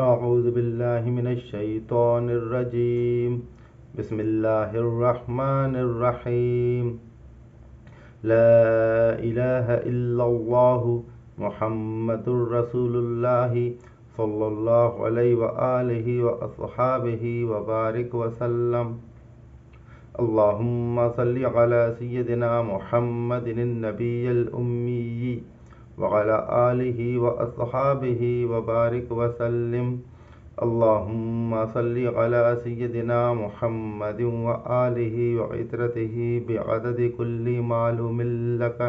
اعوذ باللہ من الشیطان الرجیم بسم اللہ الرحمن الرحیم لا الہ الا اللہ محمد الرسول اللہ صلی اللہ علیہ وآلہ واصحابہ وبارک وسلم اللہم صلی علی سیدنا محمد النبی الأمی وعلى آلہ واصحابہ وبارک وسلم اللہم صلی علی سیدنا محمد وآلہ وعترتہ بعدد کل معلوم لک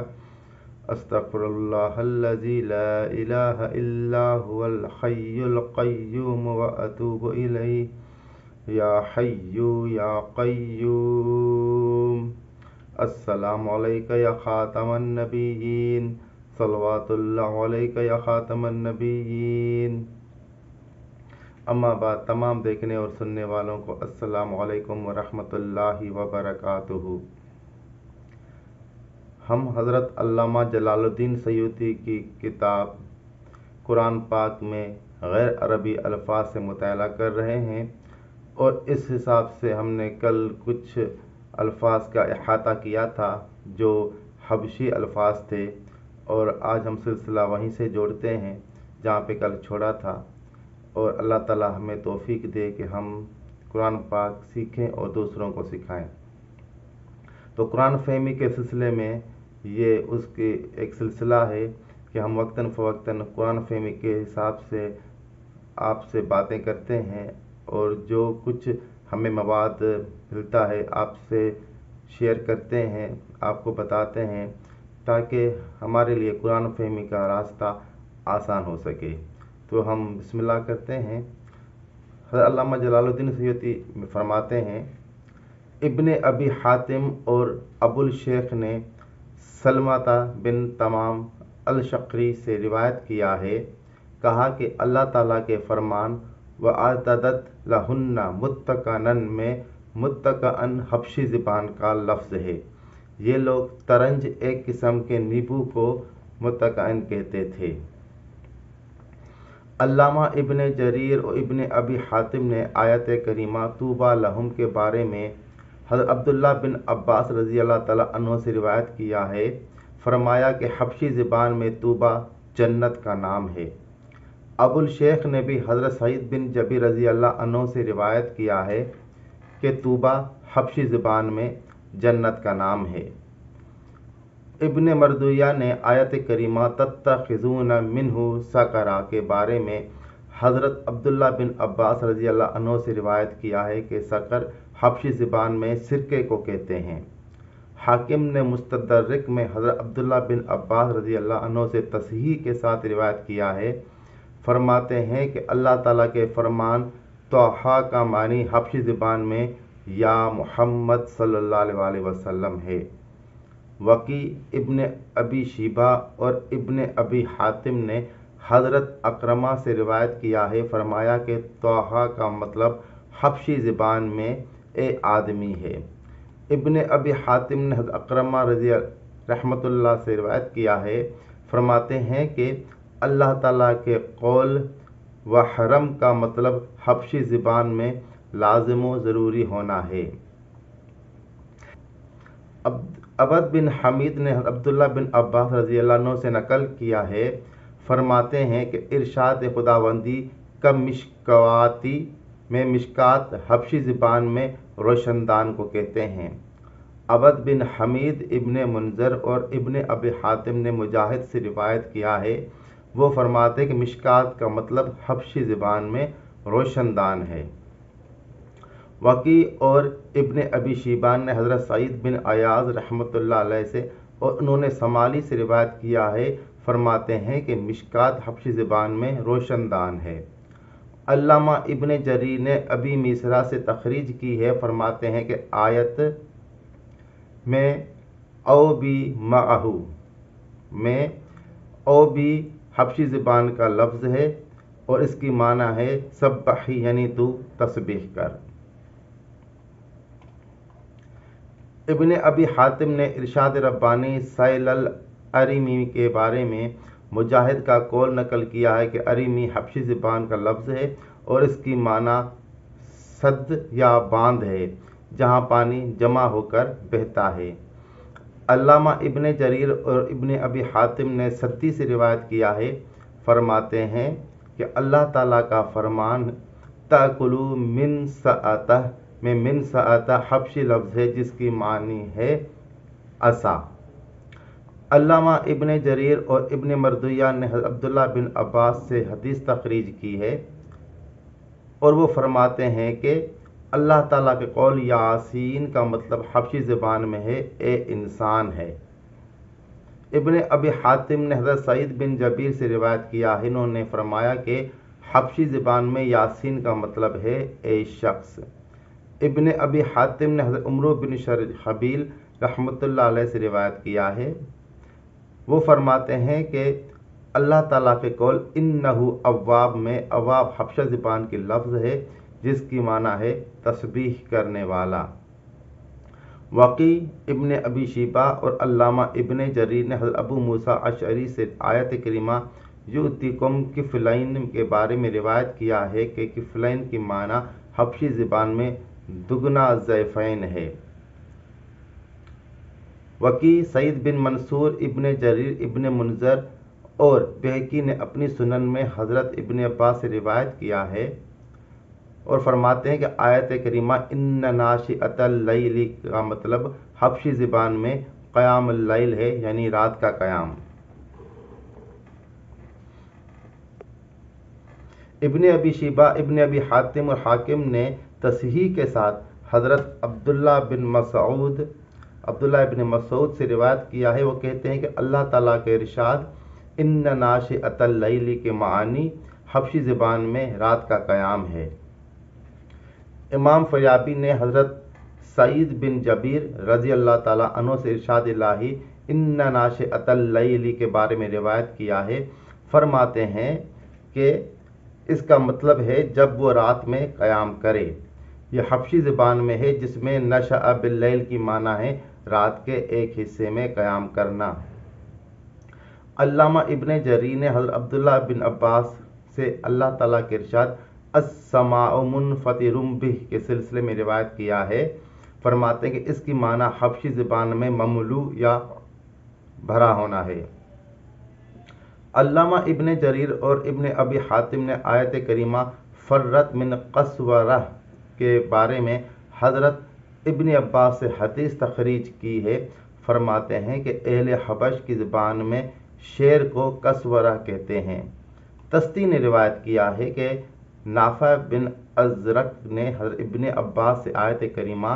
استغفر اللہ الذی لا الہ الا هو الحی القیوم واتوب الیہ یا حی یا قیوم السلام علیکہ یا خاتم النبیین صلوات اللہ علیکہ یا خاتم النبیین۔ اما بعد، تمام دیکھنے اور سننے والوں کو السلام علیکم ورحمۃ اللہ وبرکاتہ۔ ہم حضرت علامہ جلال الدین سیوطی کی کتاب قرآن پاک میں غیر عربی الفاظ سے مطالعہ کر رہے ہیں، اور اس حساب سے ہم نے کل کچھ الفاظ کا احاطہ کیا تھا جو حبشی الفاظ تھے، اور آج ہم سلسلہ وہیں سے جوڑتے ہیں جہاں پہ کل چھوڑا تھا، اور اللہ تعالی ہمیں توفیق دے کہ ہم قرآن پاک سیکھیں اور دوسروں کو سکھائیں۔ تو قرآن فہمی کے سلسلے میں یہ اس کی ایک سلسلہ ہے کہ ہم وقتاً فوقتاً قرآن فہمی کے حساب سے آپ سے باتیں کرتے ہیں، اور جو کچھ ہمیں مواد ملتا ہے آپ سے شیئر کرتے ہیں، آپ کو بتاتے ہیں، تاکہ ہمارے لیے قرآن فہمی کا راستہ آسان ہو سکے۔ تو ہم بسم اللہ کرتے ہیں۔ حضرت علامہ جلال الدین سیوطی فرماتے ہیں، ابن ابی حاتم اور ابو الشیخ نے سلمۃ بن تمام الشقری سے روایت کیا ہے، کہا کہ اللہ تعالیٰ کے فرمان وَأَعْتَدَتْ لَهُنَّ مُتَّكَئًا میں متکئن حبشی زبان کا لفظ ہے۔ یہ لوگ ترنج ایک قسم کے نیبو کو متکئن کہتے تھے۔ علامہ ابن جریر اور ابن ابی حاتم نے آیت کریمہ طوبیٰ لہم کے بارے میں حضرت عبداللہ بن عباس رضی اللہ تعالیٰ عنہ سے روایت کیا ہے، فرمایا کہ حبشی زبان میں طوبیٰ جنت کا نام ہے۔ ابو الشیخ نے بھی حضرت سعید بن جبیر رضی اللہ عنہ سے روایت کیا ہے کہ طوبیٰ حبشی زبان میں جنت کا نام ہے۔ ابن مردویہ نے آیت کریمہ تتخذون منہ سکرا کے بارے میں حضرت عبداللہ بن عباس رضی اللہ عنہ سے روایت کیا ہے کہ سکر حبشی زبان میں سرکے کو کہتے ہیں۔ حاکم نے مستدرک میں حضرت عبداللہ بن عباس رضی اللہ عنہ سے تصحیح کے ساتھ روایت کیا ہے، فرماتے ہیں کہ اللہ تعالیٰ کے فرمان طٰہٰ کا معنی حبشی زبان میں یا محمد صلی اللہ علیہ وسلم ہے۔ وقی ابن ابی شیبہ اور ابن ابی حاتم نے حضرت اکرمہ سے روایت کیا ہے، فرمایا کہ طٰہٰ کا مطلب حبشی زبان میں اے آدمی ہے۔ ابن ابی حاتم نے حضرت اکرمہ رضی رحمۃ اللہ سے روایت کیا ہے، فرماتے ہیں کہ اللہ تعالیٰ کے قول و حرم کا مطلب حبشی زبان میں لازم و ضروری ہونا ہے۔ عبد بن حمید نے عبداللہ بن عباس رضی اللہ عنہ سے نقل کیا ہے، فرماتے ہیں کہ ارشاد خداوندی کا مشکواتی میں مشکات حبشی زبان میں روشندان کو کہتے ہیں۔ عبد بن حمید ابن منذر اور ابن ابی حاتم نے مجاہد سے روایت کیا ہے، وہ فرماتے کہ مشکات کا مطلب حبشی زبان میں روشندان ہے۔ وقی اور ابن ابی شیبان نے حضرت سعید بن ایاز رحمۃ اللہ علیہ سے اور انہوں نے سمالی سے روایت کیا ہے، فرماتے ہیں کہ مشکات حبشی زبان میں روشندان ہے۔ علامہ ابن جریر نے ابی میسرہ سے تخریج کی ہے، فرماتے ہیں کہ آیت میں او بی معہو میں او بی حبشی زبان کا لفظ ہے، اور اس کی معنی ہے سبح یعنی تو تسبیح کر۔ ابن ابی حاتم نے ارشاد ربانی سیل العرمی کے بارے میں مجاہد کا قول نقل کیا ہے کہ اریمی حبشی زبان کا لفظ ہے اور اس کی معنی سد یا باندھ ہے جہاں پانی جمع ہو کر بہتا ہے۔ علامہ ابن جریر اور ابن ابی حاتم نے سدی سے روایت کیا ہے، فرماتے ہیں کہ اللہ تعالیٰ کا فرمان تَأْكُلُوا مِن سَأَتَهْ میں من سَأَتَ حبشی لفظ ہے جس کی معنی ہے عصا۔ علامہ ابن جریر اور ابن مردویہ نے حضرت عبداللہ بن عباس سے حدیث تخریج کی ہے اور وہ فرماتے ہیں کہ اللہ تعالیٰ کے قول یاسین کا مطلب حبشی زبان میں ہے اے انسان ہے۔ ابن ابی حاتم نے حضرت سعید بن جبیر سے روایت کیا ہے، انہوں نے فرمایا کہ حبشی زبان میں یاسین کا مطلب ہے اے شخص۔ ابن ابی حاتم نے حضرت عمرو بن شرحبیل رحمۃ اللہ علیہ سے روایت کیا ہے، وہ فرماتے ہیں کہ اللہ تعالیٰ کے قول انہو اواب میں اواب حبشہ زبان کی لفظ ہے جس کی معنی ہے تسبیح کرنے والا۔ وقی ابن ابی شیبہ اور علامہ ابن جریر نے حضرت ابو موسیٰ اشعری سے آیت کریمہ یؤتیکم کفلین کے بارے میں روایت کیا ہے کہ کفلین کی معنی حبشی زبان میں دگنا ضعفین ہے۔ وقی سعید بن منصور ابن جریر ابن منذر اور بہقی نے اپنی سنن میں حضرت ابن عباس سے روایت کیا ہے اور فرماتے ہیں کہ آیت کریمہ ان ناشئۃ اللیل کا مطلب حبشی زبان میں قیام اللیل ہے، یعنی رات کا قیام۔ ابن ابی شیبہ، ابن ابی حاتم اور حاکم نے تصحیح کے ساتھ حضرت عبداللہ ابن مسعود سے روایت کیا ہے، وہ کہتے ہیں کہ اللہ تعالیٰ کے ارشاد ان ناشئۃ اللیل کے معنی حبشی زبان میں رات کا قیام ہے۔ امام فریابی نے حضرت سعید بن جبیر رضی اللہ تعالیٰ عنہ سے ارشاد الہی ان ناشئۃ اللیل کے بارے میں روایت کیا ہے، فرماتے ہیں کہ اس کا مطلب ہے جب وہ رات میں قیام کرے۔ یہ حبشی زبان میں ہے جس میں نشأ باللیل کی معنی ہے رات کے ایک حصے میں قیام کرنا۔ علامہ ابن جریر نے حضرت عبداللہ بن عباس سے اللہ تعالیٰ کے ارشاد السماء منفطر بہ کے سلسلے میں روایت کیا ہے، فرماتے ہیں کہ اس کی معنی حبشی زبان میں مملو یا بھرا ہونا ہے۔ علامہ ابن جریر اور ابن ابی حاتم نے آیت کریمہ فرت من قسورہ کے بارے میں حضرت ابن عباس سے حدیث تخریج کی ہے، فرماتے ہیں کہ اہل حبش کی زبان میں شیر کو قسورہ کہتے ہیں۔ طسطی نے روایت کیا ہے کہ نافع بن ازرق نے حضرت ابن عباس سے آیت کریمہ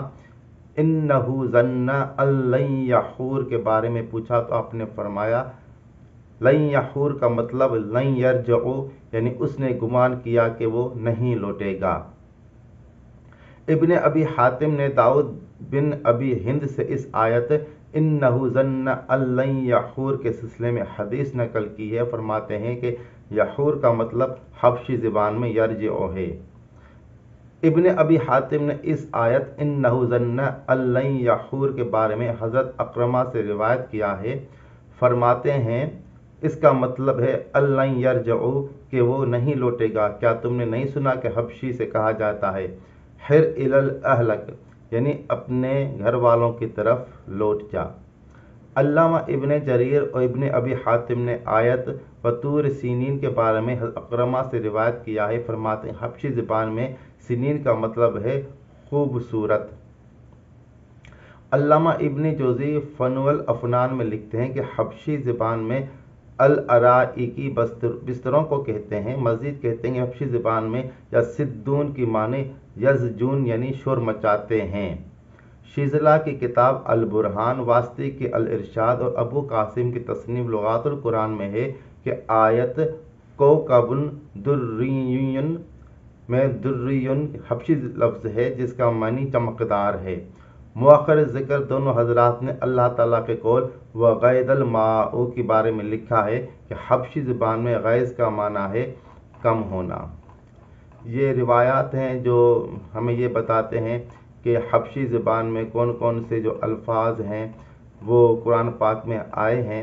انہو ظن ان لن یحور کے بارے میں پوچھا تو آپ نے فرمایا لن یحور کا مطلب لن یرجعو، یعنی اس نے گمان کیا کہ وہ نہیں لوٹے گا۔ ابن ابی حاتم نے داؤد بن ابی ہند سے اس آیت انہو ظن ان لن یحور کے سلسلے میں حدیث نقل کی ہے، فرماتے ہیں کہ یحور کا مطلب حبشی زبان میں یرجعو ہے۔ ابن ابی حاتم نے اس آیت انہو ظن ان لن یحور کے بارے میں حضرت اکرمہ سے روایت کیا ہے، فرماتے ہیں اس کا مطلب ہے ان لن یرجعو کہ وہ نہیں لوٹے گا۔ کیا تم نے نہیں سنا کہ حبشی سے کہا جاتا ہے حر الی اہلک، یعنی اپنے گھر والوں کی طرف لوٹ جا۔ علامہ ابن جریر اور ابن ابی حاتم نے آیت وطور سینین کے بارے میں حضرت اکرمہ سے روایت کیا ہے، فرماتے ہیں حبشی زبان میں سنین کا مطلب ہے خوبصورت۔ علامہ ابن جوزی فن الافنان میں لکھتے ہیں کہ حبشی زبان میں الارائکی بستروں کو کہتے ہیں۔ مزید کہتے ہیں کہ حبشی زبان میں یسدون کی معنی یزجون یعنی شور مچاتے ہیں۔ شیزلہ کی کتاب البرہان، واسطی کی الارشاد اور ابو قاسم کی تصنیف لغات القرآن میں ہے کہ آیت کوکب دریٌ میں دریٌ حبشی لفظ ہے جس کا معنی چمکدار ہے۔ مؤخر ذکر دونوں حضرات نے اللہ تعالیٰ کے قول وغید الماء کے بارے میں لکھا ہے کہ حبشی زبان میں غیظ کا معنی ہے کم ہونا۔ یہ روایات ہیں جو ہمیں یہ بتاتے ہیں کہ حبشی زبان میں کون کون سے جو الفاظ ہیں وہ قرآن پاک میں آئے ہیں